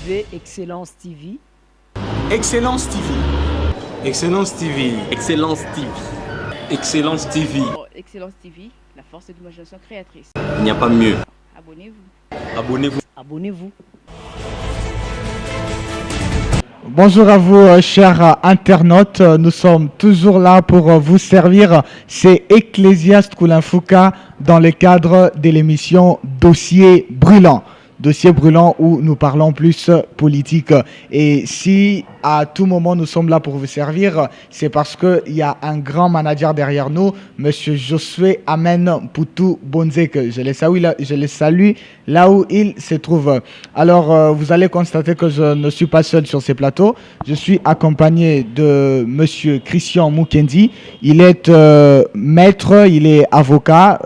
suivez Excellence TV. Excellence TV. Excellence TV. Excellence TV. Excellence TV. Excellence TV, la force de l'imagination créatrice. Il n'y a pas mieux. Abonnez-vous. Abonnez-vous. Abonnez-vous. Bonjour à vous, chers internautes. Nous sommes toujours là pour vous servir. C'est Ecclésiaste Koulinfouka dans le cadre de l'émission Dossier brûlant. Dossier brûlant où nous parlons plus politique. Et si à tout moment nous sommes là pour vous servir, c'est parce qu'il y a un grand manager derrière nous, Monsieur Josué Amen Poutou Bonzek. Je le salue là où il se trouve. Alors, vous allez constater que je ne suis pas seul sur ces plateaux. Je suis accompagné de Monsieur Christian Mukendi. Il est maître, il est avocat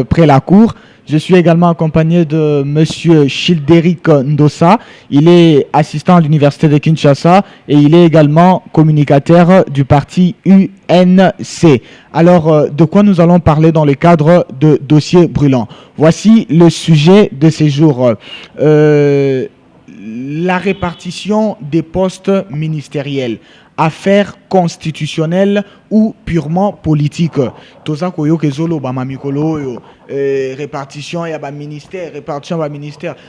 près la cour. Je suis également accompagné de Monsieur Childéric Ndossa. Il est assistant à l'université de Kinshasa et il est également communicateur du parti UNC. Alors, de quoi nous allons parler dans le cadre de Dossier brûlant? Voici le sujet de ces jours. La répartition des postes ministériels. Affaires constitutionnelles ou purement politiques. Répartition et ministère.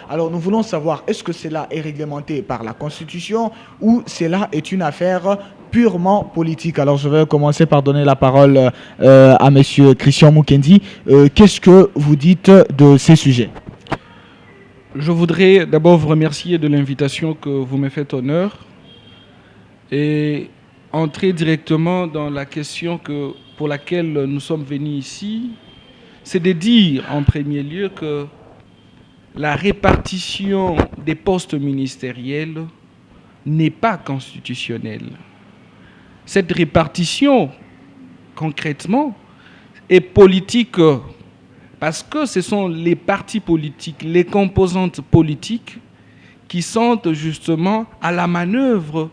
Alors nous voulons savoir, est-ce que cela est réglementé par la Constitution ou cela est une affaire purement politique? Alors je vais commencer par donner la parole à monsieur Christian Mukendi. Qu'est-ce que vous dites de ces sujets? Je voudrais d'abord vous remercier de l'invitation que vous me faites honneur et entrer directement dans la question pour laquelle nous sommes venus ici. C'est de dire en premier lieu que la répartition des postes ministériels n'est pas constitutionnelle. Cette répartition, concrètement, est politique parce que ce sont les partis politiques, les composantes politiques qui sont justement à la manœuvre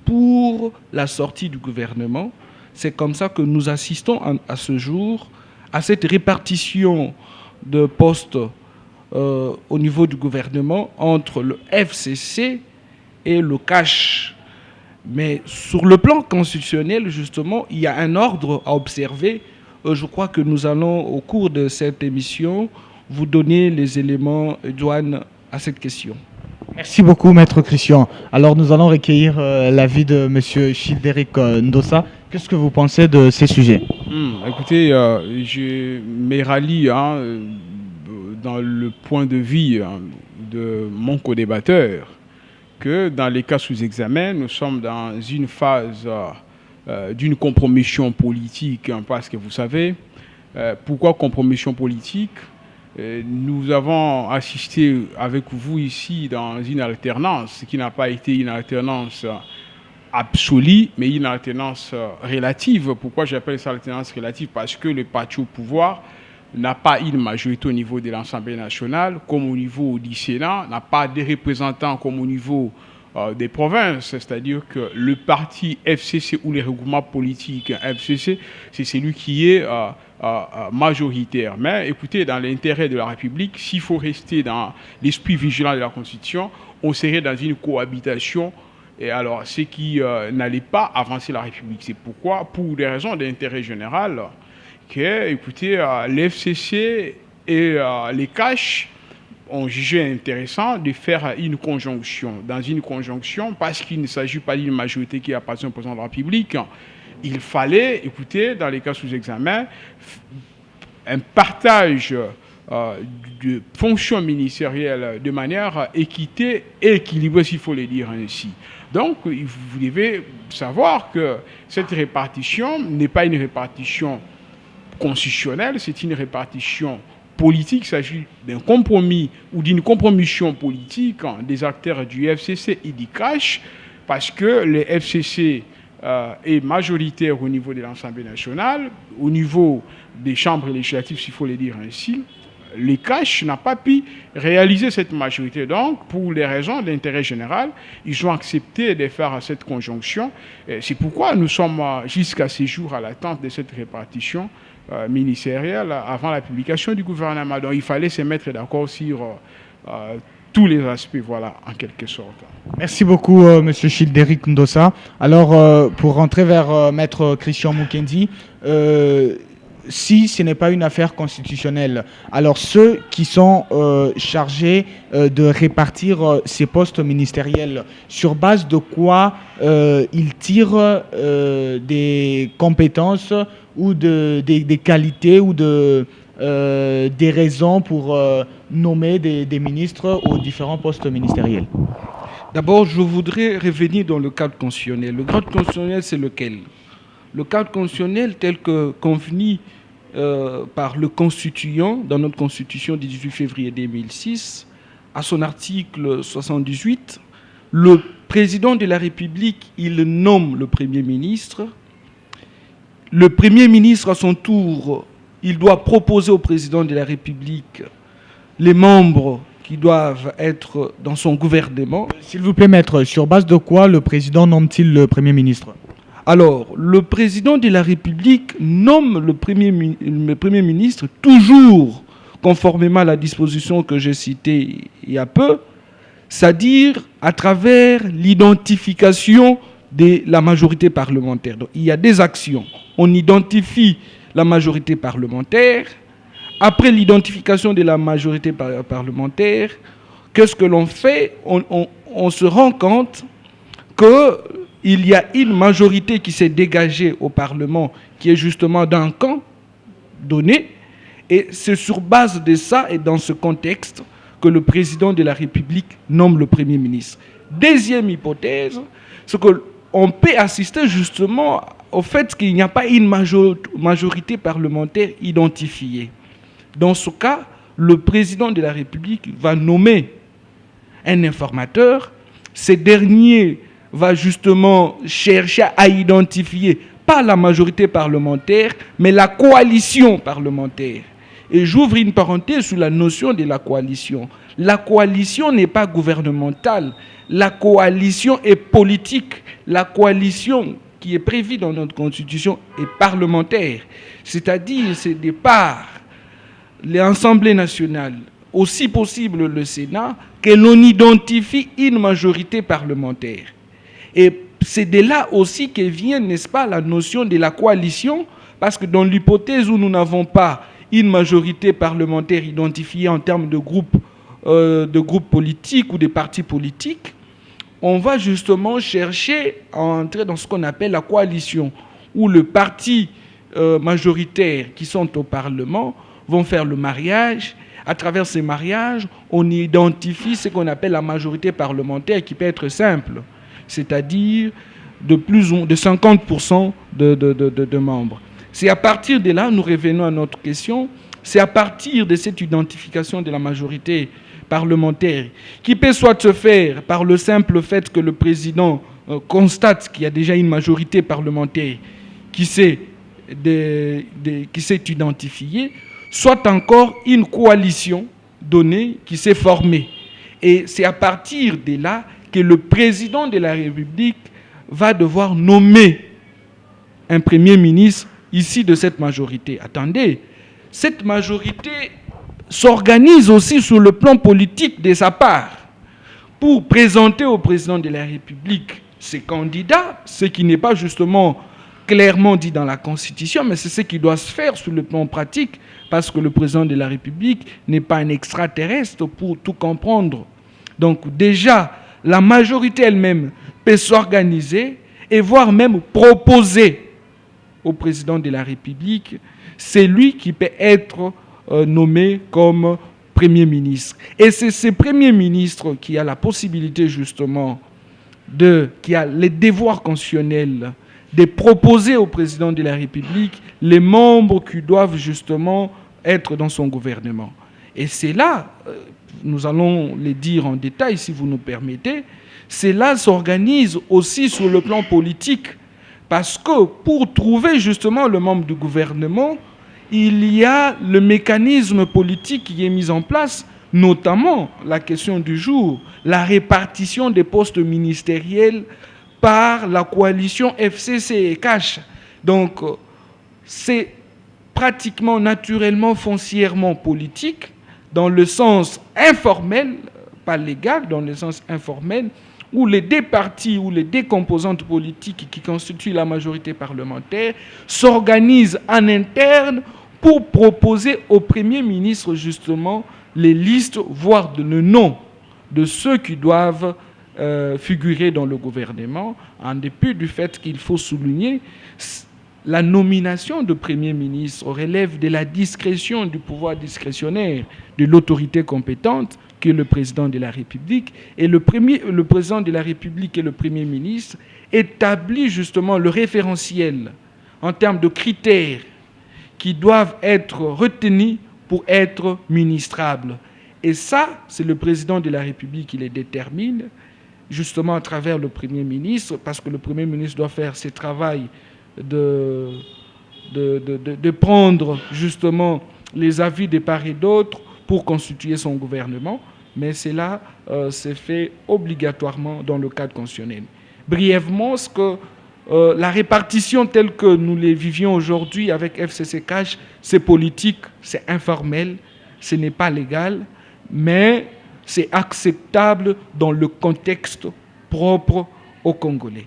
pour la sortie du gouvernement. C'est comme ça que nous assistons à ce jour à cette répartition de postes au niveau du gouvernement entre le FCC et le CACH. Mais sur le plan constitutionnel, justement, il y a un ordre à observer. Je crois que nous allons, au cours de cette émission, vous donner les éléments douanes à cette question. Merci beaucoup, Maître Christian. Alors, nous allons recueillir l'avis de M. Childéric Ndossa. Qu'est-ce que vous pensez de ces sujets? Écoutez, je me rallie dans le point de vue de mon co-débatteur que dans les cas sous examen, nous sommes dans une phase d'une compromission politique, parce que vous savez, pourquoi compromission politique? Nous avons assisté avec vous ici dans une alternance qui n'a pas été une alternance absolue, mais une alternance relative. Pourquoi j'appelle ça alternance relative? Parce que le parti au pouvoir n'a pas une majorité au niveau de l'Assemblée nationale, comme au niveau du Sénat, n'a pas de représentants comme au niveau des provinces, c'est-à-dire que le parti FCC ou les regroupements politiques FCC, c'est celui qui est majoritaire. Mais écoutez, dans l'intérêt de la République, s'il faut rester dans l'esprit vigilant de la Constitution, on serait dans une cohabitation, et alors ce qui n'allait pas avancer la République. C'est pourquoi, pour des raisons d'intérêt général, que, écoutez, l'FCC et les CACH ont jugé intéressant de faire une conjonction. Dans une conjonction, parce qu'il ne s'agit pas d'une majorité qui appartient au président de la République, il fallait, écoutez, dans les cas sous examen, un partage de fonctions ministérielles de manière équitée et équilibrée, s'il faut le dire ainsi. Donc, vous devez savoir que cette répartition n'est pas une répartition constitutionnelle, c'est une répartition politique. Il s'agit d'un compromis ou d'une compromission politique des acteurs du FCC et du CACH, parce que le FCC est majoritaire au niveau de l'Assemblée nationale, au niveau des chambres législatives, s'il faut le dire ainsi. Le CACH n'a pas pu réaliser cette majorité. Donc, pour les raisons d'intérêt général, ils ont accepté de faire cette conjonction. C'est pourquoi nous sommes jusqu'à ce jour à l'attente de cette répartition ministérielle avant la publication du gouvernement. Donc, il fallait se mettre d'accord sur tous les aspects, voilà, en quelque sorte. Merci beaucoup, Monsieur Childeric Ndossa. Alors, pour rentrer vers Maître Christian Mukendi, si ce n'est pas une affaire constitutionnelle, alors ceux qui sont chargés de répartir ces postes ministériels, sur base de quoi ils tirent des compétences ou des qualités ou des raisons pour nommer des ministres aux différents postes ministériels? D'abord, je voudrais revenir dans le cadre constitutionnel. Le cadre constitutionnel, c'est lequel? Le cadre constitutionnel tel que convenu par le constituant dans notre constitution du 18 février 2006, à son article 78, le président de la République, il nomme le Premier ministre. Le Premier ministre, à son tour, il doit proposer au président de la République les membres qui doivent être dans son gouvernement. S'il vous plaît, maître, sur base de quoi le président nomme-t-il le Premier ministre? Alors, le président de la République nomme le Premier ministre toujours conformément à la disposition que j'ai citée il y a peu, c'est-à-dire à travers l'identification de la majorité parlementaire. Donc, il y a des actions. On identifie la majorité parlementaire. Après l'identification de la majorité parlementaire, qu'est-ce que l'on fait? On se rend compte qu'il y a une majorité qui s'est dégagée au Parlement, qui est justement d'un camp donné, et c'est sur base de ça et dans ce contexte que le président de la République nomme le Premier ministre. Deuxième hypothèse, c'est qu'on peut assister justement au fait qu'il n'y a pas une majorité parlementaire identifiée. Dans ce cas, le président de la République va nommer un informateur. Ce dernier va justement chercher à identifier, pas la majorité parlementaire, mais la coalition parlementaire. Et j'ouvre une parenthèse sur la notion de la coalition. La coalition n'est pas gouvernementale. La coalition est politique. La coalition qui est prévue dans notre Constitution est parlementaire. C'est-à-dire, c'est de part l'Assemblée nationale, aussi possible le Sénat, que l'on identifie une majorité parlementaire. Et c'est de là aussi que vient, n'est-ce pas, la notion de la coalition, parce que dans l'hypothèse où nous n'avons pas une majorité parlementaire identifiée en termes de groupes politiques ou de partis politiques, on va justement chercher à entrer dans ce qu'on appelle la coalition, où le parti majoritaire qui sont au Parlement vont faire le mariage. À travers ces mariages, on identifie ce qu'on appelle la majorité parlementaire qui peut être simple, c'est-à-dire de 50% de membres. C'est à partir de là, nous revenons à notre question, c'est à partir de cette identification de la majorité parlementaire qui peut soit se faire par le simple fait que le président constate qu'il y a déjà une majorité parlementaire qui s'est identifiée, soit encore une coalition donnée qui s'est formée. Et c'est à partir de là que le président de la République va devoir nommer un Premier ministre issu de cette majorité. Attendez, cette majorité s'organise aussi sur le plan politique de sa part pour présenter au président de la République ses candidats, ce qui n'est pas justement clairement dit dans la Constitution, mais c'est ce qui doit se faire sur le plan pratique, parce que le président de la République n'est pas un extraterrestre pour tout comprendre. Donc déjà, la majorité elle-même peut s'organiser et voire même proposer au président de la République, c'est lui qui peut être nommé comme Premier ministre. Et c'est ce Premier ministre qui a la possibilité justement qui a les devoirs constitutionnels de proposer au président de la République les membres qui doivent justement être dans son gouvernement. Et c'est là, nous allons les dire en détail si vous nous permettez, cela s'organise aussi sur le plan politique, parce que pour trouver justement le membre du gouvernement, il y a le mécanisme politique qui est mis en place, notamment la question du jour, la répartition des postes ministériels par la coalition FCC et CACH. Donc, c'est pratiquement, naturellement, foncièrement politique, dans le sens informel, pas légal, dans le sens informel, où les deux partis ou les deux composantes politiques qui constituent la majorité parlementaire s'organisent en interne pour proposer au Premier ministre justement les listes, voire le nom de ceux qui doivent figurer dans le gouvernement, en dépit du fait qu'il faut souligner la nomination de Premier ministre relève de la discrétion, du pouvoir discrétionnaire de l'autorité compétente qui est le président de la République. Et le président de la République et le Premier ministre établissent justement le référentiel en termes de critères qui doivent être retenus pour être ministrables. Et ça, c'est le président de la République qui les détermine, justement à travers le Premier ministre, parce que le Premier ministre doit faire ce travail de prendre justement les avis de part et d'autre pour constituer son gouvernement, mais cela c'est fait obligatoirement dans le cadre constitutionnel. Brièvement, la répartition telle que nous les vivions aujourd'hui avec FCC Cash, c'est politique, c'est informel, ce n'est pas légal, mais c'est acceptable dans le contexte propre aux Congolais.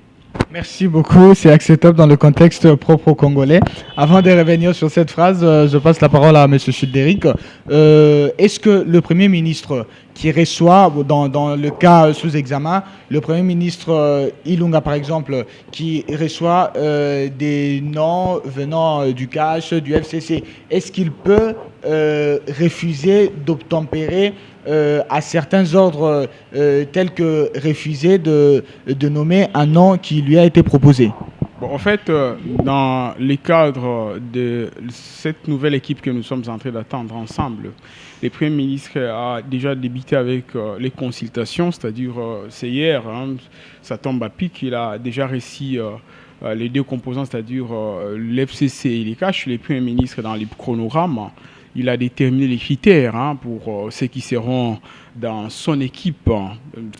Merci beaucoup, c'est acceptable dans le contexte propre aux Congolais. Avant de revenir sur cette phrase, je passe la parole à M. Childéric. Est-ce que le Premier ministre qui reçoit, dans le cas sous examen, le Premier ministre Ilunga par exemple, qui reçoit des noms venant du CACH, du FCC, est-ce qu'il peut refuser d'obtempérer à certains ordres tels que refuser de nommer un nom qui lui a été proposé? Bon, en fait, dans les cadres de cette nouvelle équipe que nous sommes en train d'attendre ensemble, le Premier ministre a déjà débuté avec les consultations, c'est-à-dire c'est hier, ça tombe à pic, il a déjà réussi les deux composants, c'est-à-dire l'FCC et les CACH, les premiers ministres dans les chronogrammes. Il a déterminé les critères pour ceux qui seront dans son équipe.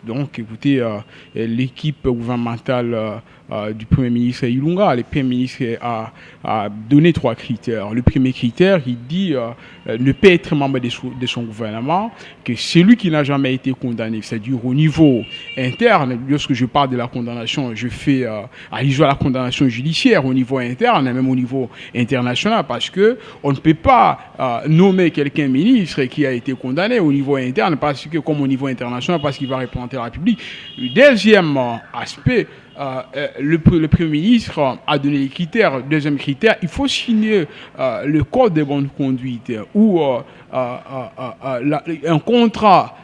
Donc, écoutez, l'équipe gouvernementale du Premier ministre Ilunga, le Premier ministre a donné 3 critères. Le premier critère, il dit ne peut être membre de son gouvernement que celui qui n'a jamais été condamné, c'est-à-dire au niveau interne. Lorsque je parle de la condamnation, je fais allusion à la condamnation judiciaire au niveau interne et même au niveau international, parce que on ne peut pas nommer quelqu'un ministre qui a été condamné au niveau interne, parce que comme au niveau international, parce qu'il va représenter la République. Le deuxième aspect, le Premier ministre a donné les critères. Deuxième critère, il faut signer le code de bonne conduite ou un contrat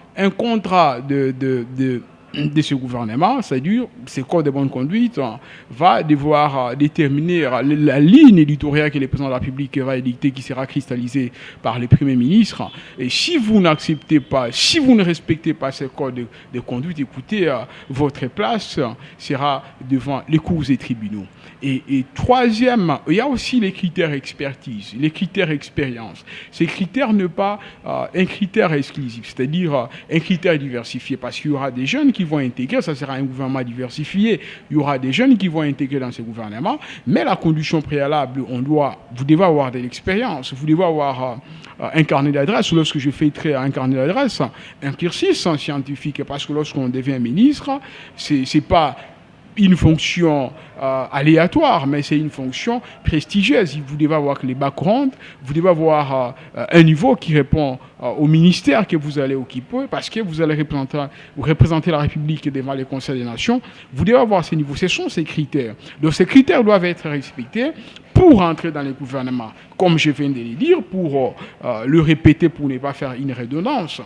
de ce gouvernement, c'est-à-dire ce code de bonne conduite va devoir déterminer la ligne éditoriale que le président de la République va édicter, qui sera cristallisée par le Premier ministre. Et si vous n'acceptez pas, si vous ne respectez pas ce code de conduite, écoutez, votre place sera devant les cours et tribunaux. Et troisième, il y a aussi les critères expertise, les critères expérience. Ces critères ne pas un critère exclusif, c'est-à-dire un critère diversifié, parce qu'il y aura des jeunes qui vont intégrer, ça sera un gouvernement diversifié, il y aura des jeunes qui vont intégrer dans ce gouvernement, mais la condition préalable, vous devez avoir de l'expérience, vous devez avoir un carnet d'adresse. Lorsque je fais un carnet d'adresse, un cursus scientifique, parce que lorsqu'on devient ministre, c'est pas une fonction aléatoire, mais c'est une fonction prestigieuse. Vous devez avoir les backgrounds, vous devez avoir un niveau qui répond au ministère que vous allez occuper, parce que vous allez représenter la République devant les conseils des nations. Vous devez avoir ces niveaux. Ce sont ces critères. Donc ces critères doivent être respectés pour entrer dans les gouvernements. Comme je viens de le dire, pour le répéter, pour ne pas faire une redondance,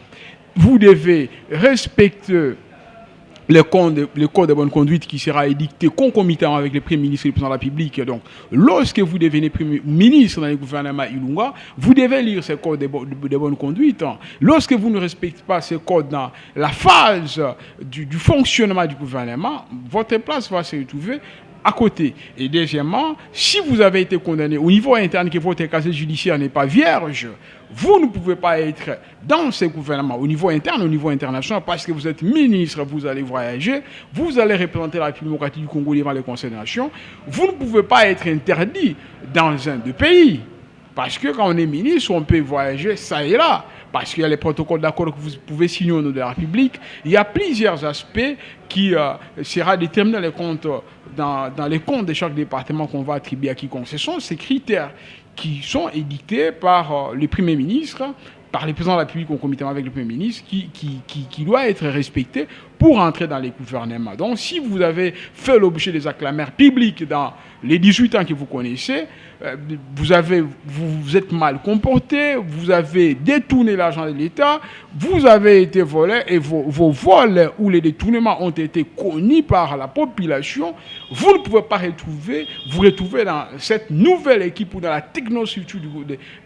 vous devez respecter le code de bonne conduite qui sera édicté concomitamment avec le Premier ministre et le président de la République. Donc, lorsque vous devenez Premier ministre dans le gouvernement Ilunga, vous devez lire ce code de bonne conduite. Lorsque vous ne respectez pas ce code dans la phase du fonctionnement du gouvernement, votre place va se retrouver à côté. Et deuxièmement, si vous avez été condamné au niveau interne, que votre casier judiciaire n'est pas vierge, vous ne pouvez pas être dans ce gouvernement au niveau interne, au niveau international, parce que vous êtes ministre, vous allez voyager, vous allez représenter la République démocratique du Congo devant les conseils des nations. Vous ne pouvez pas être interdit dans un des pays. Parce que quand on est ministre, on peut voyager ça et là. parce qu'il y a les protocoles d'accord que vous pouvez signer au nom de la République. Il y a plusieurs aspects qui sera déterminé dans les comptes de chaque département qu'on va attribuer à quiconque. Ce sont ces critères qui sont édictés par le Premier ministre, par le président de la République concomitamment avec le Premier ministre, qui doit être respecté pour entrer dans les gouvernements. Donc, si vous avez fait l'objet des acclamaires publics dans les 18 ans que vous connaissez, vous êtes mal comporté, vous avez détourné l'argent de l'État, vous avez été volé et vos vols ou les détournements ont été connus par la population, vous ne pouvez pas vous retrouver dans cette nouvelle équipe ou dans la technostructure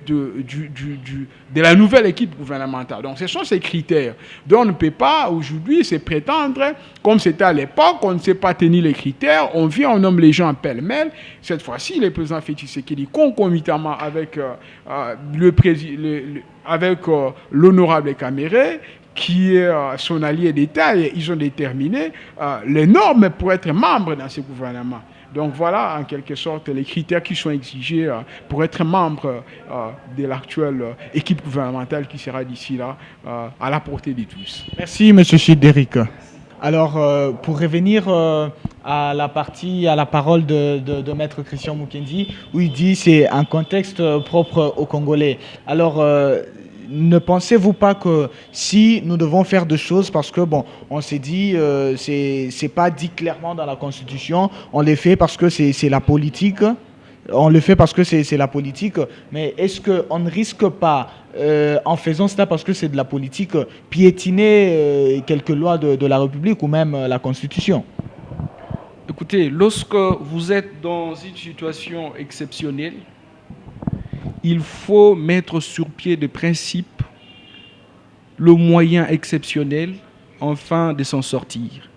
de la nouvelle équipe gouvernementale. Donc, ce sont ces critères. Donc, on ne peut pas aujourd'hui se prétendre, comme c'était à l'époque, on ne sait pas tenir les critères, on vient, on nomme les gens pêle-mêle. Cette fois-ci, le président Félix Tshisekedi, concomitamment avec l'honorable Caméré, qui est son allié d'État, et ils ont déterminé les normes pour être membre dans ce gouvernement. Donc voilà, en quelque sorte, les critères qui sont exigés pour être membre de l'actuelle équipe gouvernementale qui sera d'ici là à la portée de tous. Merci, M. Chidéric. Alors, pour revenir à la parole de Maître Christian Mukendi, où il dit que c'est un contexte propre aux Congolais. Alors, ne pensez-vous pas que si nous devons faire des choses, parce que, bon, on s'est dit, c'est pas dit clairement dans la Constitution, on les fait parce que c'est la politique, on le fait parce que c'est la politique, mais est-ce qu'on ne risque pas, en faisant cela parce que c'est de la politique, piétiner quelques lois de la République ou même la Constitution? Écoutez, lorsque vous êtes dans une situation exceptionnelle, il faut mettre sur pied des principes, le moyen exceptionnel, afin de s'en sortir.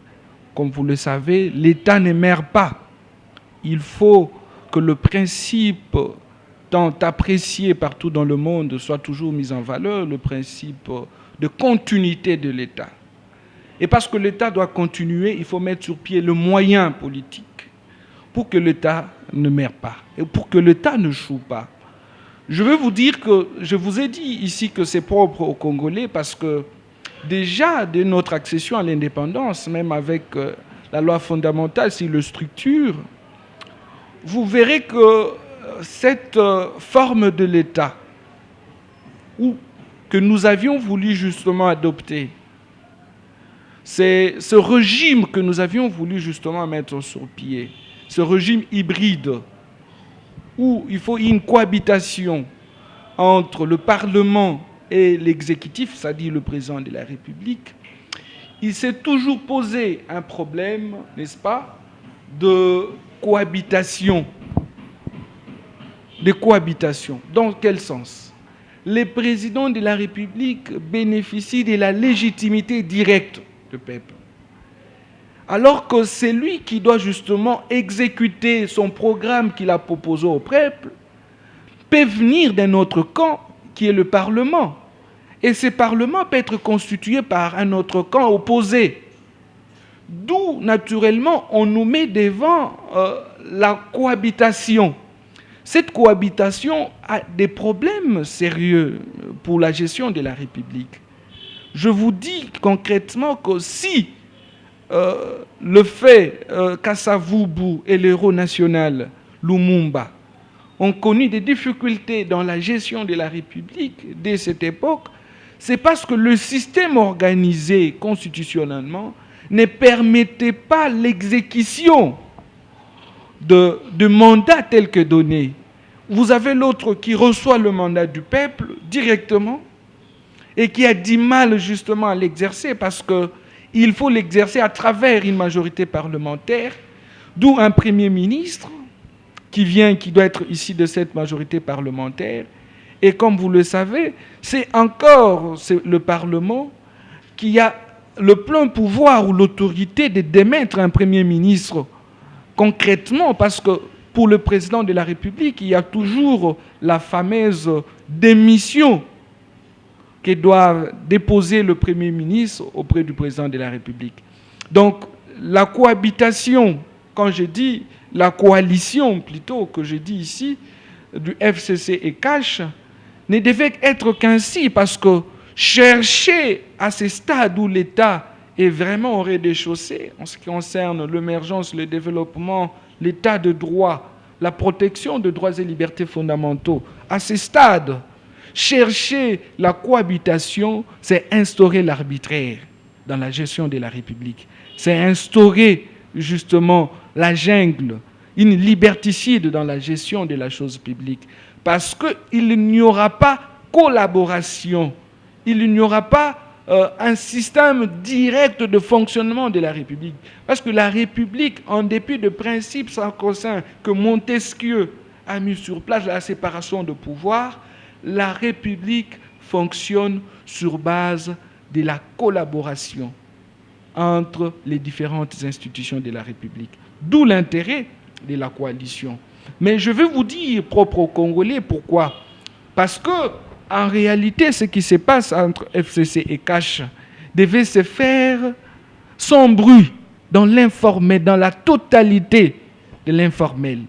Comme vous le savez, l'État ne meurt pas. Il faut que le principe tant apprécié partout dans le monde soit toujours mis en valeur, le principe de continuité de l'État. Et parce que l'État doit continuer, il faut mettre sur pied le moyen politique pour que l'État ne meure pas et pour que l'État ne choue pas. Je veux vous dire que je vous ai dit ici que c'est propre aux Congolais parce que déjà dès notre accession à l'indépendance, même avec la loi fondamentale sur la structure, vous verrez que cette forme de l'État que nous avions voulu justement adopter, c'est ce régime que nous avions voulu justement mettre sur pied, ce régime hybride, où il faut une cohabitation entre le Parlement et l'exécutif, c'est-à-dire le président de la République, il s'est toujours posé un problème, n'est-ce pas, de cohabitation. De cohabitation. Dans quel sens? Les présidents de la République bénéficient de la légitimité directe du peuple. Alors que c'est lui qui doit justement exécuter son programme qu'il a proposé au peuple, peut venir d'un autre camp qui est le Parlement. Et ce Parlement peut être constitué par un autre camp opposé. D'où, naturellement, on nous met devant la cohabitation. Cette cohabitation a des problèmes sérieux pour la gestion de la République. Je vous dis concrètement que si le fait qu'Assavubu et l'héros national Lumumba ont connu des difficultés dans la gestion de la République dès cette époque, c'est parce que le système organisé constitutionnellement ne permettait pas l'exécution de mandats tels que donnés. Vous avez l'autre qui reçoit le mandat du peuple directement et qui a du mal justement à l'exercer parce qu'il faut l'exercer à travers une majorité parlementaire, d'où un Premier ministre qui doit être issu de cette majorité parlementaire. Et comme vous le savez, c'est le Parlement qui a le plein pouvoir ou l'autorité de démettre un Premier ministre concrètement, parce que pour le président de la République, il y a toujours la fameuse démission que doit déposer le Premier ministre auprès du président de la République. Donc, la cohabitation, quand je dis la coalition plutôt que je dis ici, du FCC et CACH, ne devait être qu'ainsi, parce que chercher à ces stades où l'État est vraiment au rez-de-chaussée en ce qui concerne l'émergence, le développement, l'état de droit, la protection de droits et libertés fondamentaux, à ces stades, chercher la cohabitation, c'est instaurer l'arbitraire dans la gestion de la République. C'est instaurer justement la jungle, une liberticide dans la gestion de la chose publique. Parce qu'il n'y aura pas collaboration, il n'y aura pas un système direct de fonctionnement de la République. Parce que la République, en dépit de principes sacro-saints que Montesquieu a mis sur place, la séparation de pouvoir, la République fonctionne sur base de la collaboration entre les différentes institutions de la République. D'où l'intérêt de la coalition. Mais je vais vous dire, propre aux Congolais, pourquoi. Parce que, en réalité, ce qui se passe entre FCC et Cash devait se faire sans bruit, dans l'informel, dans la totalité de l'informel.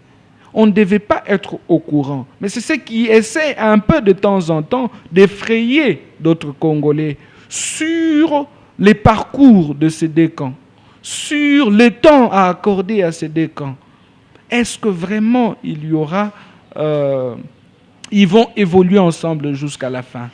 On ne devait pas être au courant. Mais c'est ce qui essaie un peu de temps en temps d'effrayer d'autres Congolais sur les parcours de ces deux camps, sur le temps à accorder à ces deux camps. Est-ce que vraiment il y aura... ils vont évoluer ensemble jusqu'à la fin?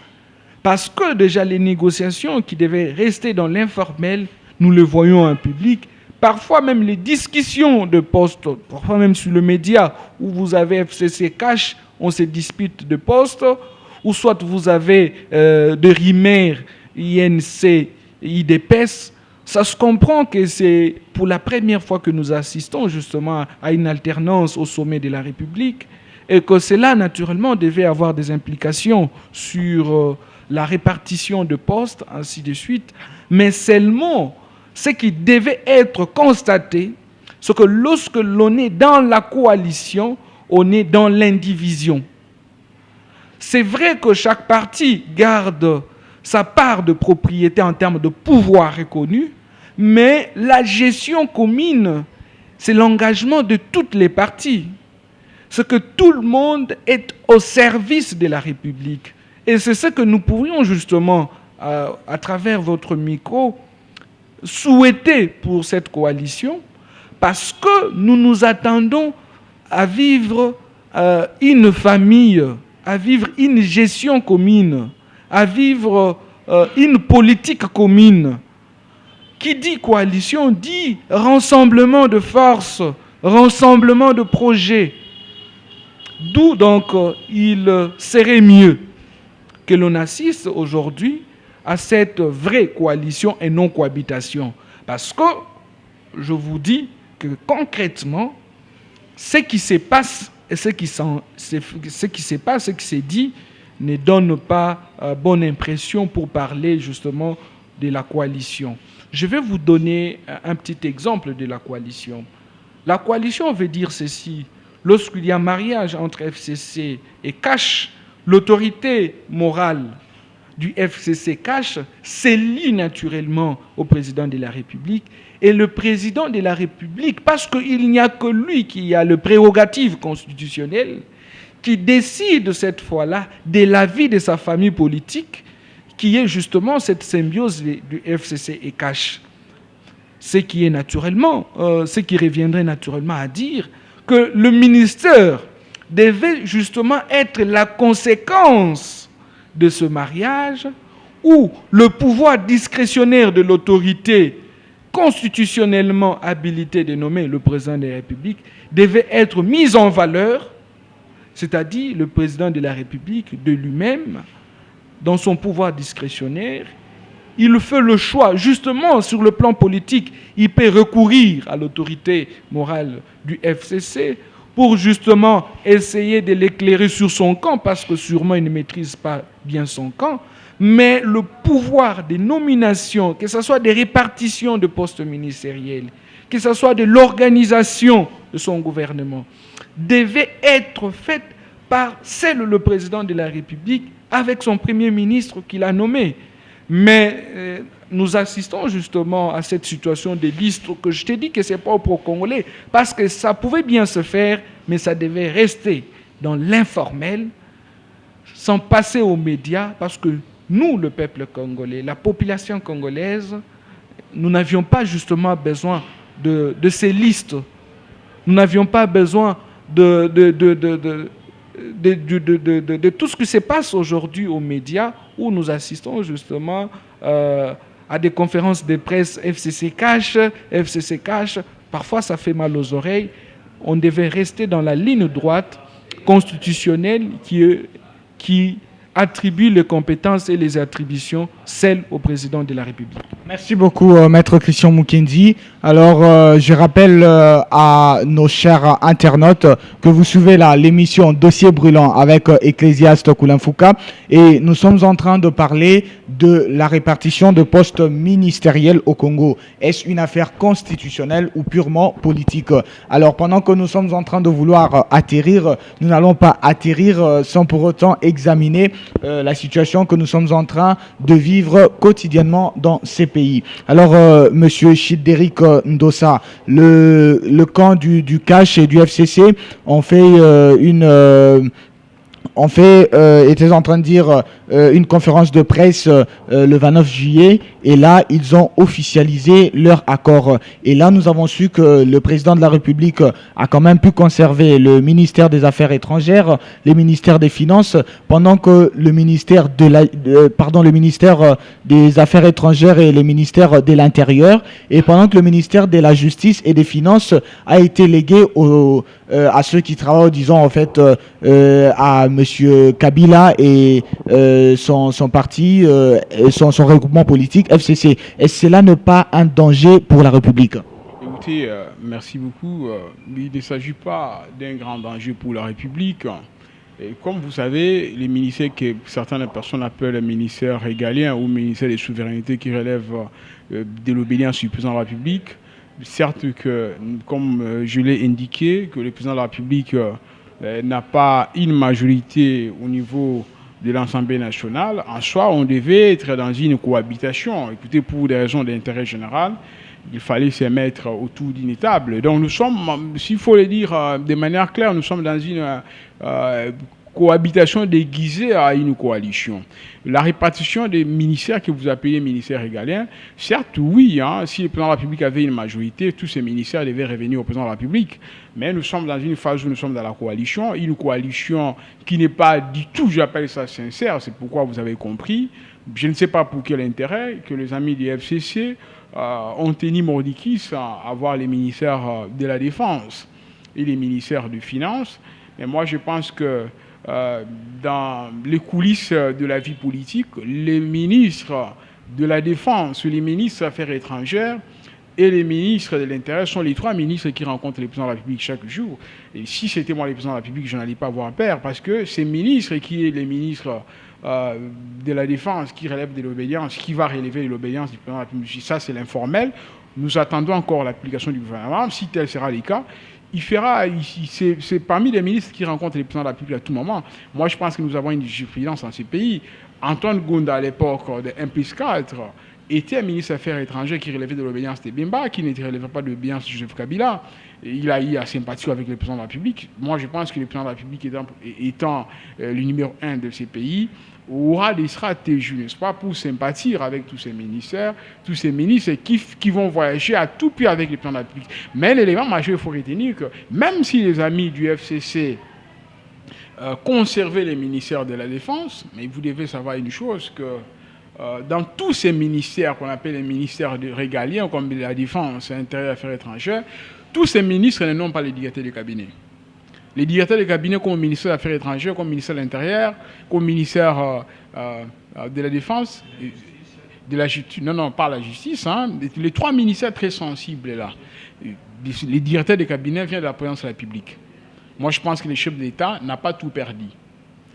Parce que déjà les négociations qui devaient rester dans l'informel, nous le voyons en public, parfois même les discussions de postes, parfois même sur le média, où vous avez FCC Cash, on se dispute de postes, ou soit vous avez de RIMER, INC, IDPS. Ça se comprend que c'est pour la première fois que nous assistons justement à une alternance au sommet de la République et que cela, naturellement, devait avoir des implications sur la répartition de postes, ainsi de suite. Mais seulement, ce qui devait être constaté, c'est que lorsque l'on est dans la coalition, on est dans l'indivision. C'est vrai que chaque parti garde sa part de propriété en termes de pouvoir reconnu, mais la gestion commune, c'est l'engagement de toutes les parties. C'est que tout le monde est au service de la République. Et c'est ce que nous pourrions justement, à travers votre micro, souhaiter pour cette coalition, parce que nous nous attendons à vivre une famille, à vivre une gestion commune, à vivre une politique commune. Qui dit coalition dit rassemblement de forces, rassemblement de projets. D'où donc il serait mieux que l'on assiste aujourd'hui à cette vraie coalition et non cohabitation. Parce que je vous dis que concrètement, ce qui se passe et ce qui s'est dit ne donne pas bonne impression pour parler justement de la coalition. Je vais vous donner un petit exemple de la coalition. La coalition veut dire ceci. Lorsqu'il y a mariage entre FCC et Cash, l'autorité morale du FCC Cash s'élie naturellement au président de la République. Et le président de la République, parce qu'il n'y a que lui qui a le prérogative constitutionnelle, qui décide cette fois-là de la vie de sa famille politique, qui est justement cette symbiose du FCC et Cash. Ce qui est naturellement, ce qui reviendrait naturellement à dire que le ministère devait justement être la conséquence de ce mariage où le pouvoir discrétionnaire de l'autorité constitutionnellement habilité de nommer le président de la République devait être mis en valeur, c'est-à-dire le président de la République de lui-même, dans son pouvoir discrétionnaire, il fait le choix, justement sur le plan politique, il peut recourir à l'autorité morale du FCC pour justement essayer de l'éclairer sur son camp, parce que sûrement il ne maîtrise pas bien son camp, mais le pouvoir des nominations, que ce soit des répartitions de postes ministériels, que ce soit de l'organisation de son gouvernement, devait être fait par seul le président de la République avec son premier ministre qu'il a nommé. Mais nous assistons justement à cette situation de liste que je t'ai dit que ce n'est pas au pro-congolais, parce que ça pouvait bien se faire, mais ça devait rester dans l'informel, sans passer aux médias, parce que nous, le peuple congolais, la population congolaise, nous n'avions pas justement besoin de ces listes. Nous n'avions pas besoin de tout ce qui se passe aujourd'hui aux médias, où nous assistons justement à des conférences de presse FCC cash. Parfois, ça fait mal aux oreilles. On devait rester dans la ligne droite constitutionnelle qui attribue les compétences et les attributions celles au président de la République. Merci beaucoup, Maître Christian Mukendi. Alors, je rappelle à nos chers internautes que vous suivez l'émission Dossier brûlant avec Ecclésiaste Koulanfouka et nous sommes en train de parler de la répartition de postes ministériels au Congo. Est-ce une affaire constitutionnelle ou purement politique? Alors, pendant que nous sommes en train de vouloir atterrir, nous n'allons pas atterrir sans pour autant examiner la situation que nous sommes en train de vivre quotidiennement dans ces pays. Alors, Monsieur Chideric Ndossa, le camp du CACH et du FCC ont fait était en train de dire une conférence de presse le 29 juillet et là, ils ont officialisé leur accord. Et là, nous avons su que le président de la République a quand même pu conserver le ministère des Affaires étrangères, les ministères des Finances, pendant que le ministère le ministère des Affaires étrangères et le ministère de l'Intérieur, et pendant que le ministère de la Justice et des Finances a été légué à ceux qui travaillent, disons, en fait, à Monsieur Kabila et son parti, son regroupement politique, FCC. Est-ce que cela n'est pas un danger pour la République? Écoutez, merci beaucoup. Il ne s'agit pas d'un grand danger pour la République. Et comme vous savez, les ministères que certaines personnes appellent les ministères régaliens ou ministères des souverainetés qui relèvent de l'obédience du président de la République, certes que, comme je l'ai indiqué, que le président de la République n'a pas une majorité au niveau de l'Assemblée nationale, en soi, on devait être dans une cohabitation. Écoutez, pour des raisons d'intérêt général, il fallait se mettre autour d'une table. Donc nous sommes, s'il faut le dire de manière claire, nous sommes dans une cohabitation déguisée à une coalition. La répartition des ministères que vous appelez ministères régaliens, certes, oui, si le président de la République avait une majorité, tous ces ministères devaient revenir au président de la République. Mais nous sommes dans une phase où nous sommes dans la coalition, une coalition qui n'est pas du tout, j'appelle ça sincère, c'est pourquoi vous avez compris. Je ne sais pas pour quel intérêt que les amis du FCC ont tenu mordicus à avoir les ministères de la Défense et les ministères des Finances. Mais moi, je pense que dans les coulisses de la vie politique, les ministres de la Défense, les ministres des Affaires étrangères et les ministres de l'Intérieur sont les trois ministres qui rencontrent le président de la République chaque jour. Et si c'était moi le président de la République, je n'allais pas avoir peur parce que ces ministres qui est les ministres de la Défense qui relèvent de l'obédience, qui va relever de l'obédience du président de la République, ça c'est l'informel. Nous attendons encore l'application du gouvernement. Si tel sera le cas, il fera, c'est parmi les ministres qui rencontrent les présidents de la République à tout moment. Moi, je pense que nous avons une jurisprudence dans ces pays. Antoine Gounda, à l'époque de 1+4, était un ministre des Affaires étrangères qui relevait de l'obédience de Bemba, qui ne relevait pas de l'obédience de Joseph Kabila. Et il a eu à sympathie avec le président de la République. Moi, je pense que le président de la République, étant le numéro 1 de ces pays, aura des stratégies, n'est-ce pas, pour sympathiser avec tous ces ministères, tous ces ministres qui vont voyager à tout prix avec le président de la République. Mais l'élément majeur, il faut retenir que même si les amis du FCC conservaient les ministères de la Défense, mais vous devez savoir une chose, que dans tous ces ministères qu'on appelle les ministères régaliens, comme la Défense, l'Intérieur et les Affaires étrangères, tous ces ministres n'ont pas les directeurs de cabinet. Les directeurs de cabinet comme ministère des Affaires étrangères, comme ministère de l'Intérieur, comme ministère de la Défense, de la justice, non, pas la justice, les trois ministères très sensibles là. Les directeurs de cabinet viennent de la présidence de la République. Moi, je pense que le chef de l'État n'a pas tout perdu.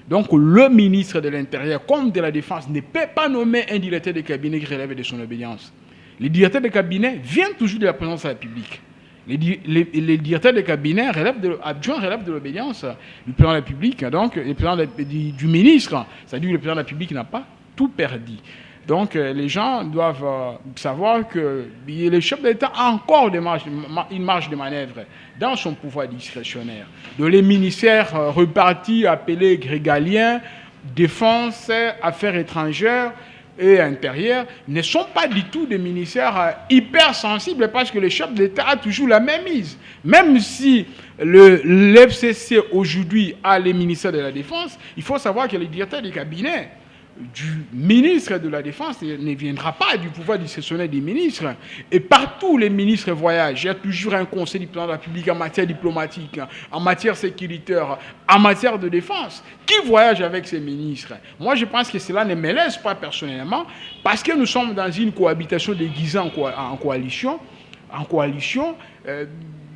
Donc, le ministre de l'Intérieur comme de la Défense ne peut pas nommer un directeur de cabinet qui relève de son obédience. Les directeurs de cabinet viennent toujours de la présidence de la République. Les directeurs de cabinet adjoints relèvent de l'obédience du président de la République, donc le président du ministre, c'est-à-dire que le président de la République n'a pas tout perdu. Donc les gens doivent savoir que le chef de l'État a encore une marge de manœuvre dans son pouvoir discrétionnaire. Donc les ministères repartis, appelés régaliens, défense, affaires étrangères et intérieures ne sont pas du tout des ministères hyper sensibles parce que le chef d'État a toujours la même mise. Même si l'FCC aujourd'hui a les ministères de la Défense, il faut savoir que le directeur du cabinet du ministre de la Défense ne viendra pas du pouvoir discrétionnaire des ministres. Et partout les ministres voyagent. Il y a toujours un conseil du président de la République en matière diplomatique, en matière sécuritaire, en matière de défense. Qui voyage avec ces ministres? Moi, je pense que cela ne me laisse pas personnellement, parce que nous sommes dans une cohabitation déguisée en coalition.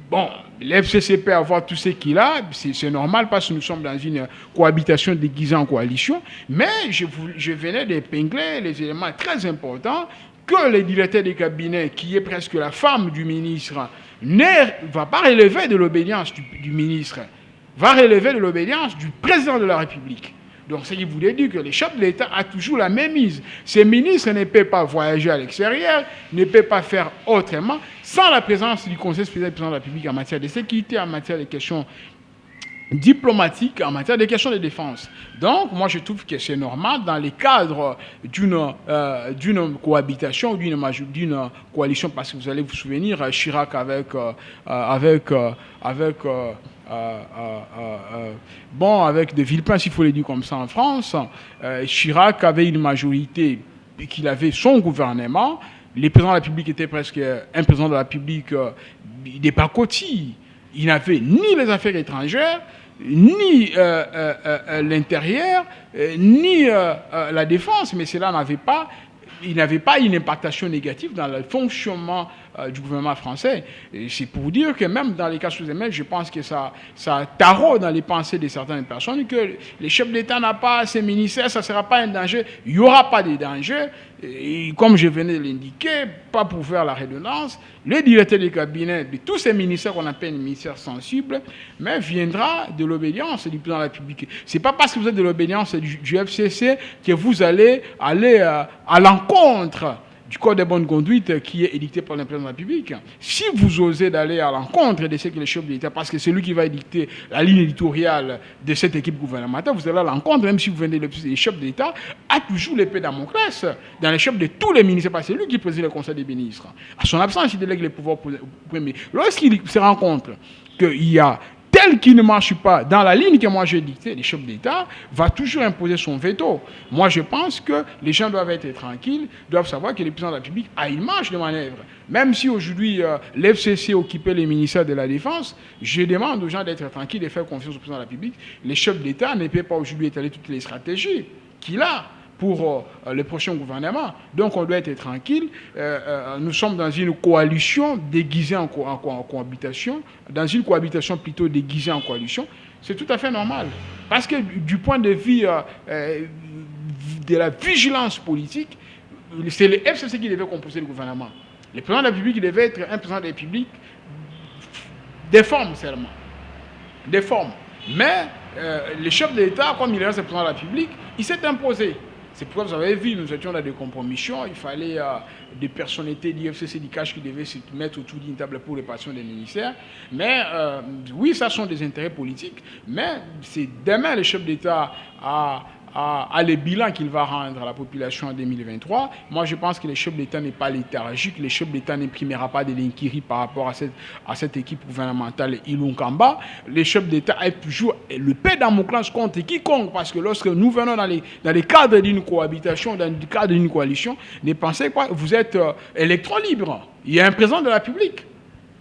Bon, l'FCC peut avoir tout ce qu'il a, c'est normal parce que nous sommes dans une cohabitation déguisée en coalition, mais je venais d'épingler les éléments très importants que le directeur des cabinets, qui est presque la femme du ministre, ne va pas relever de l'obédience du ministre, va relever de l'obédience du président de la République. Donc, ce qui voulait dire que le chef de l'État a toujours la même mise. Ces ministres ne peuvent pas voyager à l'extérieur, ne peuvent pas faire autrement, sans la présence du Conseil spécial du président de la République en matière de sécurité, en matière de questions diplomatiques, en matière de questions de défense. Donc, moi, je trouve que c'est normal dans les cadres d'une cohabitation ou d'une coalition, parce que vous allez vous souvenir, Chirac avec de Villepin, s'il faut le dire comme ça en France, Chirac avait une majorité, qu'il avait son gouvernement. Le président de la République était presque un président de la République des pacotilles. Il n'avait ni les affaires étrangères, ni l'intérieur, ni la défense, mais cela il n'avait pas une impactation négative dans le fonctionnement du gouvernement français. Et c'est pour dire que même dans les cas sous-émets, je pense que ça taraude dans les pensées de certaines personnes que les chefs d'État n'ont pas ces ministères, ça ne sera pas un danger. Il n'y aura pas de danger. Et comme je venais de l'indiquer, pas pour faire la redondance, le directeur du cabinet de tous ces ministères qu'on appelle les ministères sensibles, mais viendra de l'obédience du président de la République. Ce n'est pas parce que vous êtes de l'obédience du FCC que vous allez aller à l'encontre du code de bonne conduite qui est édicté par le président de la République. Si vous osez d'aller à l'encontre de ce que le chef de l'État, parce que c'est lui qui va édicter la ligne éditoriale de cette équipe gouvernementale, vous allez à l'encontre, même si vous venez le chef de l'État, a toujours l'épée Damoclès dans les chefs de tous les ministères, parce que c'est lui qui préside le Conseil des ministres. À son absence, il délègue les pouvoirs premiers. Lorsqu'il se rend compte qu'il y a tel qui ne marche pas dans la ligne que moi j'ai dictée, le chef d'État va toujours imposer son veto. Moi, je pense que les gens doivent être tranquilles, doivent savoir que le président de la République a une marge de manœuvre. Même si aujourd'hui l'FCC occupait les ministères de la Défense, je demande aux gens d'être tranquilles, de faire confiance au président de la République. Les chefs d'État ne peuvent pas aujourd'hui étaler toutes les stratégies qu'il a pour le prochain gouvernement. Donc on doit être tranquille. Nous sommes dans une coalition déguisée en cohabitation, dans une cohabitation plutôt déguisée en coalition. C'est tout à fait normal. Parce que du point de vue de la vigilance politique, c'est le FCC qui devait composer le gouvernement. Le président de la République devait être un président de la République des formes seulement. Des formes. Mais le chef de l'État, comme il reste le président de la République, il s'est imposé. C'est pourquoi vous avez vu, nous étions dans des compromissions. Il fallait des personnalités d'IFCC, d'ICACH qui devaient se mettre autour d'une table pour répartition des ministères. Mais oui, ça sont des intérêts politiques. Mais c'est demain le chef d'État à les bilans qu'il va rendre à la population en 2023. Moi, je pense que le chef d'État n'est pas léthargique. Le chef d'État n'imprimera pas de l'inquiétude par rapport à cette équipe gouvernementale Ilunkamba. Le chef d'État est toujours le paix Damoclès contre quiconque, parce que lorsque nous venons dans les cadres d'une cohabitation, dans le cadre d'une coalition, ne pensez pas que vous êtes électron libre. Il y a un président de la République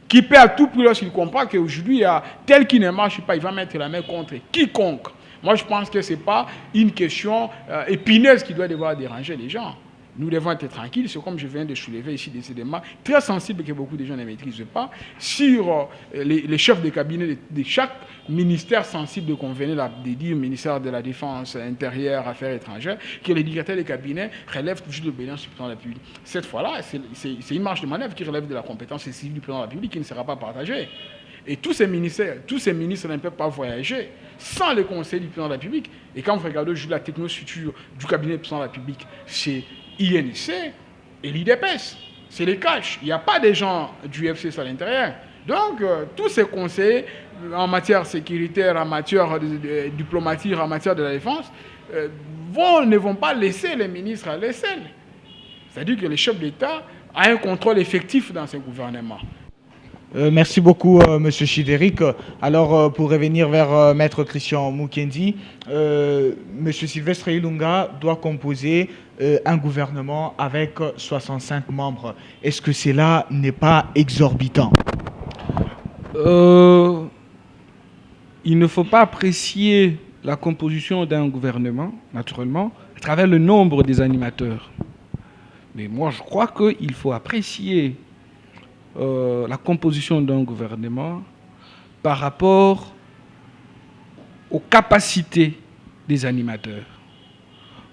qui peut à tout prix, lorsqu'il comprend qu'aujourd'hui, il y a tel qui ne marche pas, il va mettre la main contre quiconque. Moi, je pense que ce n'est pas une question épineuse qui doit devoir déranger les gens. Nous devons être tranquilles. C'est comme je viens de soulever ici des éléments très sensibles que beaucoup de gens ne maîtrisent pas sur les chefs de cabinet de chaque ministère sensible qu'on venait de dire, ministère de la Défense, Intérieur, Affaires étrangères, que les directeurs de cabinet relèvent toujours de l'obédience du président de la République. Cette fois-là, c'est une marge de manœuvre qui relève de la compétence civile du président de la République qui ne sera pas partagée. Et tous ces ministres ne peuvent pas voyager sans le conseil du président de la République. Et quand vous regardez aujourd'hui la technostructure du cabinet du président de la République, c'est INC et l'IDPS. C'est les caches. Il n'y a pas des gens du FCC à l'intérieur. Donc, tous ces conseils en matière sécuritaire, en matière diplomatique, en matière de la défense, ne vont pas laisser les ministres à l'aisselle. C'est-à-dire que le chef d'État a un contrôle effectif dans ce gouvernement. Merci beaucoup, M. Chidéric. Alors, pour revenir vers Maître Christian Mukendi, M. Sylvestre Ilunga doit composer un gouvernement avec 65 membres. Est-ce que cela n'est pas exorbitant? Il ne faut pas apprécier la composition d'un gouvernement, naturellement, à travers le nombre des animateurs. Mais moi, je crois qu'il faut apprécier la composition d'un gouvernement par rapport aux capacités des animateurs.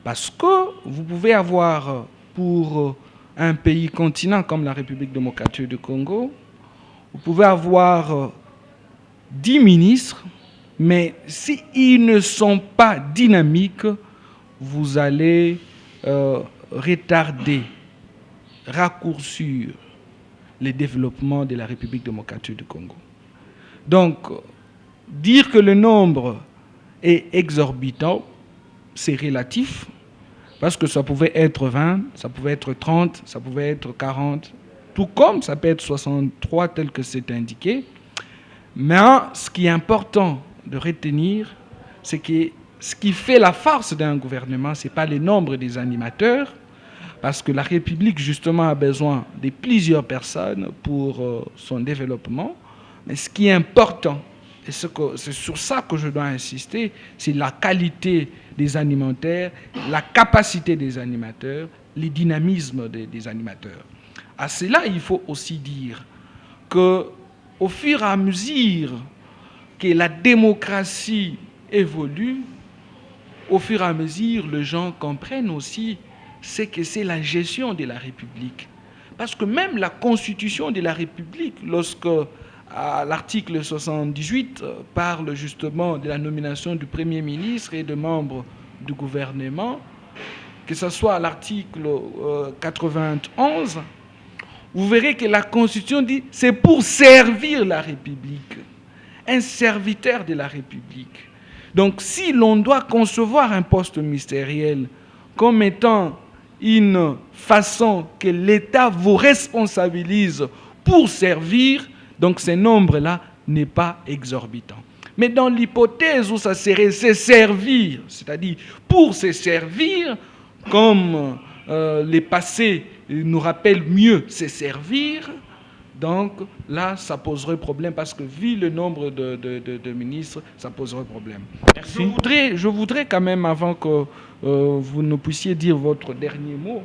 Parce que vous pouvez avoir, pour un pays continent comme la République démocratique du Congo, vous pouvez avoir 10 ministres, mais s'ils ne sont pas dynamiques, vous allez retarder, raccourcir le développement de la République démocratique du Congo. Donc, dire que le nombre est exorbitant, c'est relatif, parce que ça pouvait être 20, ça pouvait être 30, ça pouvait être 40, tout comme ça peut être 63 tel que c'est indiqué. Mais ce qui est important de retenir, c'est que ce qui fait la force d'un gouvernement, ce n'est pas le nombre des animateurs, parce que la République, justement, a besoin de plusieurs personnes pour son développement. Mais ce qui est important, et c'est sur ça que je dois insister, c'est la qualité des animateurs, la capacité des animateurs, le dynamisme des animateurs. À cela, il faut aussi dire qu'au fur et à mesure que la démocratie évolue, au fur et à mesure, les gens comprennent aussi ce que c'est la gestion de la République. Parce que même la Constitution de la République, lorsque l'article 78 parle justement de la nomination du Premier ministre et de membres du gouvernement, que ce soit l'article 91, vous verrez que la Constitution dit c'est pour servir la République, un serviteur de la République. Donc si l'on doit concevoir un poste ministériel comme étant une façon que l'État vous responsabilise pour servir, donc ce nombre-là n'est pas exorbitant. Mais dans l'hypothèse où ça serait se servir, c'est-à-dire pour se servir, comme les passés nous rappellent mieux se servir, donc là, ça poserait problème parce que vu le nombre de ministres, ça poserait problème. Merci. Je voudrais quand même, avant que vous ne puissiez dire votre dernier mot,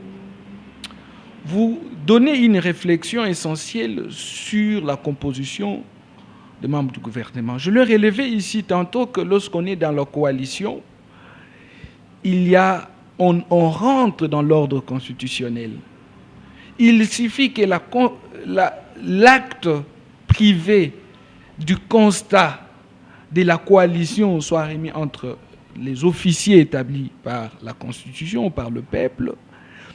vous donner une réflexion essentielle sur la composition des membres du gouvernement. Je l'ai relevé ici tantôt que lorsqu'on est dans la coalition, on rentre dans l'ordre constitutionnel. Il suffit que l'acte privé du constat de la coalition soit remis entre les officiers établis par la Constitution ou par le peuple.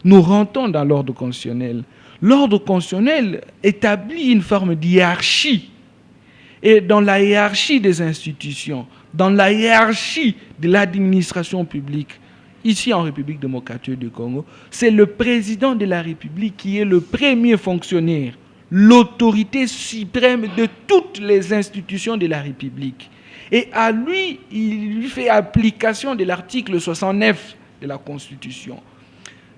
Nous rentrons dans l'ordre constitutionnel. L'ordre constitutionnel établit une forme d'hiérarchie. Et dans la hiérarchie des institutions, dans la hiérarchie de l'administration publique, ici en République démocratique du Congo, c'est le président de la République qui est le premier fonctionnaire, l'autorité suprême de toutes les institutions de la République. Et à lui, il lui fait application de l'article 69 de la Constitution.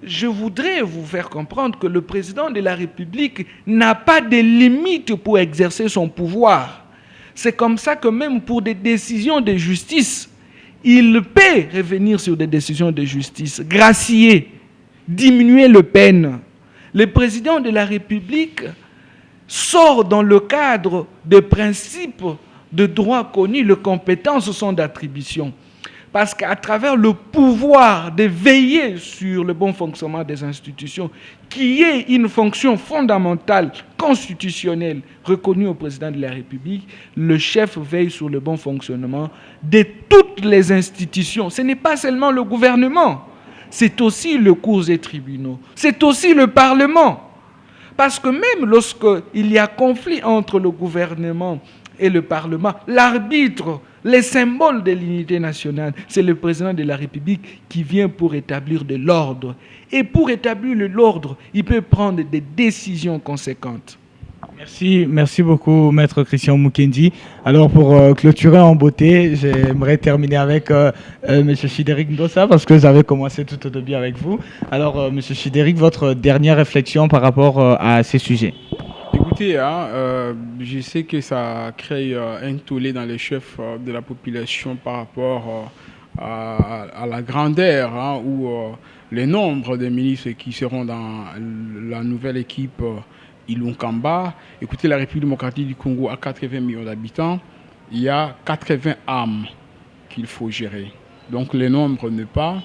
Je voudrais vous faire comprendre que le président de la République n'a pas de limite pour exercer son pouvoir. C'est comme ça que même pour des décisions de justice, il peut revenir sur des décisions de justice, gracier, diminuer les peines. Le président de la République sort dans le cadre des principes de droit connus, les compétences sont d'attribution. Parce qu'à travers le pouvoir de veiller sur le bon fonctionnement des institutions, qui est une fonction fondamentale, constitutionnelle, reconnue au président de la République, le chef veille sur le bon fonctionnement de toutes les institutions. Ce n'est pas seulement le gouvernement, c'est aussi le cours et tribunaux, c'est aussi le Parlement. Parce que même lorsqu'il y a conflit entre le gouvernement et le Parlement, l'arbitre les symboles de l'unité nationale. C'est le président de la République qui vient pour établir de l'ordre. Et pour établir l'ordre, il peut prendre des décisions conséquentes. Merci beaucoup, Maître Christian Mukendi. Alors, pour clôturer en beauté, j'aimerais terminer avec M. Chideric Ndossa, parce que j'avais commencé tout au début avec vous. Alors, M. Chideric, votre dernière réflexion par rapport à ces sujets? Écoutez, je sais que ça crée un tollé dans les chefs de la population par rapport à la grandeur ou le nombre de ministres qui seront dans la nouvelle équipe Ilunkamba. Écoutez, la République démocratique du Congo a 80 millions d'habitants. Il y a 80 âmes qu'il faut gérer. Donc le nombre n'est pas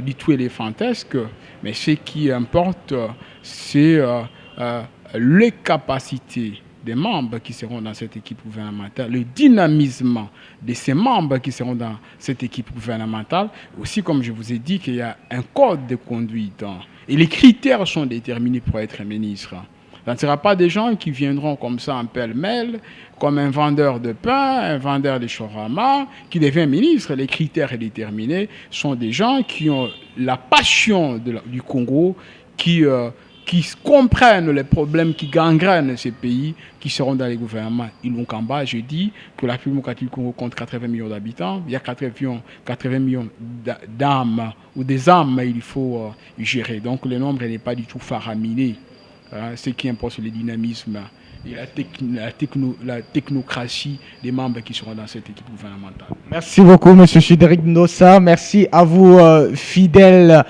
du tout éléphantesque, mais ce qui importe, c'est les capacités des membres qui seront dans cette équipe gouvernementale, le dynamisme de ces membres qui seront dans cette équipe gouvernementale. Aussi, comme je vous ai dit, qu'il y a un code de conduite et les critères sont déterminés pour être ministre. Ce ne sera pas des gens qui viendront comme ça en pêle-mêle, comme un vendeur de pain, un vendeur de shawarma, qui devient ministre. Les critères déterminés sont des gens qui ont la passion du Congo, qui comprennent les problèmes qui gangrènent ces pays, qui seront dans les gouvernements Ilunkamba. Je dis que la République démocratique du Congo compte 80 millions d'habitants. Il y a 80 millions d'âmes, ou des âmes, il faut gérer. Donc le nombre n'est pas du tout faraminé. Ce qui importe, c'est le dynamisme et la technocratie des membres qui seront dans cette équipe gouvernementale. Merci beaucoup, M. Chideric Ndossa. Merci à vous, fidèles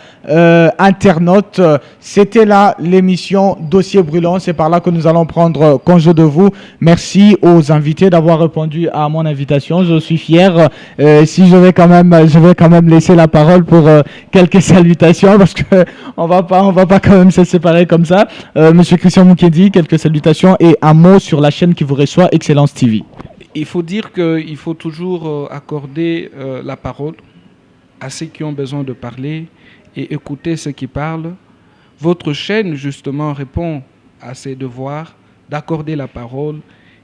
internautes. C'était là l'émission Dossier brûlant. C'est par là que nous allons prendre congé de vous. Merci aux invités d'avoir répondu à mon invitation. Je suis fier. Si je vais quand même laisser la parole pour quelques salutations, parce que on va pas quand même se séparer comme ça. Monsieur Christian Mukendi, quelques salutations et un mot sur la chaîne qui vous reçoit, Excellence TV. Il faut dire qu'il faut toujours accorder la parole à ceux qui ont besoin de parler et écouter ceux qui parlent. Votre chaîne, justement, répond à ses devoirs d'accorder la parole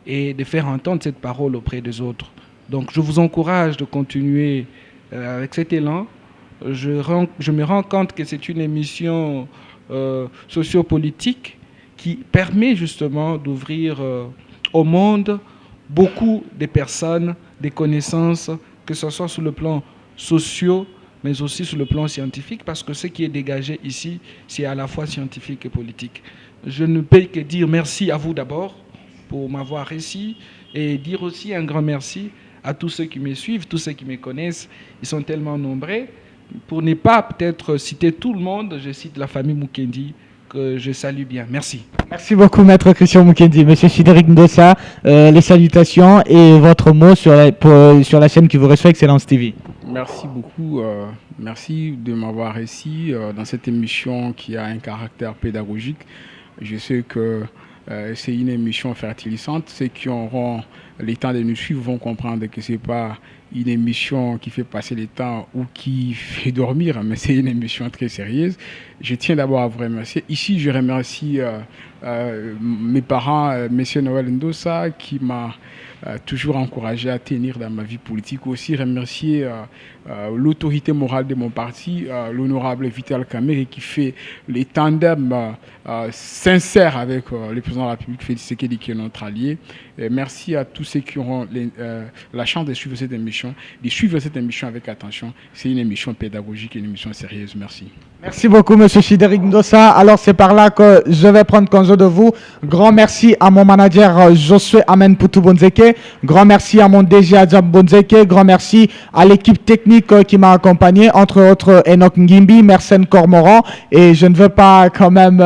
et de faire entendre cette parole auprès des autres. Donc, je vous encourage de continuer avec cet élan. Je me rends compte que c'est une émission sociopolitique qui permet justement d'ouvrir au monde beaucoup de personnes, des connaissances, que ce soit sur le plan social, mais aussi sur le plan scientifique, parce que ce qui est dégagé ici, c'est à la fois scientifique et politique. Je ne peux que dire merci à vous d'abord pour m'avoir reçu et dire aussi un grand merci à tous ceux qui me suivent, tous ceux qui me connaissent. Ils sont tellement nombreux. Pour ne pas peut-être citer tout le monde, je cite la famille Mukendi, que je salue bien. Merci. Merci beaucoup, Maître Christian Mukendi. Monsieur Chideric Ndossa, les salutations et votre mot sur la chaîne qui vous reçoit, Excellence TV. Merci beaucoup. Merci de m'avoir reçu dans cette émission qui a un caractère pédagogique. Je sais que c'est une émission fertilisante. Ceux qui auront le temps de nous suivre vont comprendre que ce n'est pas une émission qui fait passer le temps ou qui fait dormir, mais c'est une émission très sérieuse. Je tiens d'abord à vous remercier. Ici, je remercie mes parents, M. Noël Ndossa, qui m'a toujours encouragé à tenir dans ma vie politique. Aussi remercier l'autorité morale de mon parti, l'honorable Vital Kamerhe, qui fait les tandems sincères avec le président de la République, Félix Tshisekedi, qui est notre allié. Et merci à tous ceux qui auront la chance de suivre cette émission, avec attention. C'est une émission pédagogique et une émission sérieuse. Merci. Merci beaucoup, M. Chideric Ndossa. Alors, c'est par là que je vais prendre congé de vous. Grand merci à mon manager Josué Amen Poutou Bonzeke. Grand merci à mon DG Adjam Bonzeke. Grand merci à l'équipe technique qui m'a accompagné, entre autres Enoch Ngimbi, Mersenne Cormoran. Et je ne veux pas quand même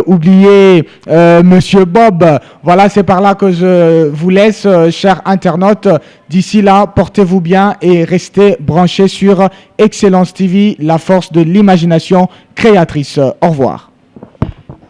oublier Monsieur Bob. Voilà, c'est par là que je vous laisse, chers internautes. D'ici là, portez-vous bien et restez branchés sur Excellence TV, la force de l'imagination créatrice. Au revoir.